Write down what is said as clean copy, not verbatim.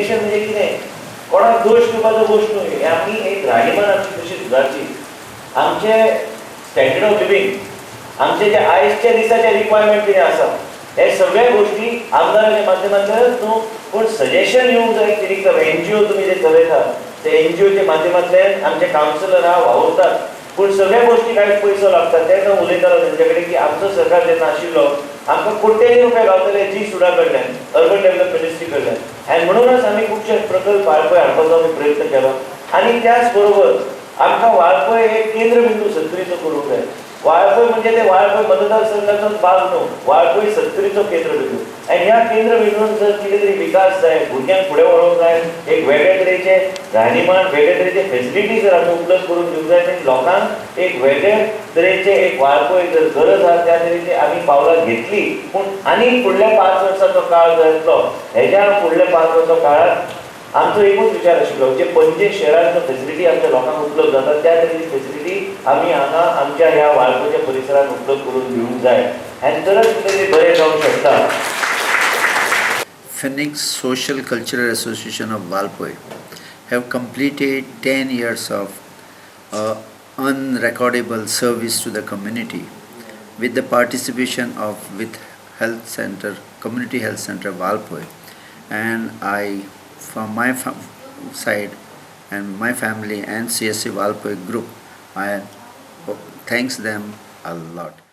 Suggestion म्हणजे कितें कोणाक दोश दिवपाचो गोश्ट न्हू हे आमी एक राहणीमान आमची कशी सुदारची आमचे स्टँडर्ड ऑफ लिव्हिंग आमचे जे आयजच्या दिसाचे रिक्वायरमेंट कितें आसा हे सगळे गोश्टी आमदाराच्या माध्यमांतल्यान तूं पूण सजेशन येवंक जाय कितें कर NGO तुमी जे चलयतात ते NGOच्या माध्यमांतल्यान आमचे कावन्सिलरां वावुरतात पूण सगळ्या गोश्टी कांयच पयसो लागतात तेन्ना उलयतालो तेंचे कडेन की आमचो सरकार जेन्ना आशिल्लो आमकां कोट्यांनी रुपया गावताले सुडा कडल्यान अर्बन डेव्हलपमेंट मिनिस्ट्री कडल्यान आनी म्हणूनच आमी खुबशे प्रकल्प वाळपय हाडपाचो आमी प्रयत्न केलो आनी त्याच बरोबर आमकां वाळपय एक केंद्रबिंदू सत्तरीचो करूंक जाय वाळपय म्हणजे ते वाळपय मतदारसंघाचो भाग न्हू वाळपय सत्तरीचो केंद्रबिंदू आनी ह्या केंद्रबिंदून जर कितें तरी विकास जाय भुरग्यांक फुडें व्हरोंक जाय एक वेगळे तरेचे राहणीमान वेगळे तरेचे फेसिलिटी जर आमी उपलब्ध करून दिवंक जाय आनी लोकांक एक वेगळे तरेचे एक वाळपय जर गरज आसा त्या तरेची आमी पावलां घेतली पूण आनी फुडल्या 5 वर्सांचो काळ जो येतलो हेज्या फुडल्या 5 वर्सांचो काळात आमचो एकूच विचार आशिल्लो जे पणजे शहरांत फेसिलिटी आमच्या लोकांक उपलब्ध जाता त्या तरेची फेसिलिटी आमी हांगा आमच्या ह्या वाळपयच्या परिसरांत उपलब्ध करून दिवंक जाय आनी तरच कितें तरी बरें जावंक शकता. Phoenix Social Cultural Association of Valpoi have completed 10 years of unrecordable service to the community with the participation of Health Center, Community Health Center Valpoi, and I, from my side and my family and CSC Valpoi group, I thanks them a lot.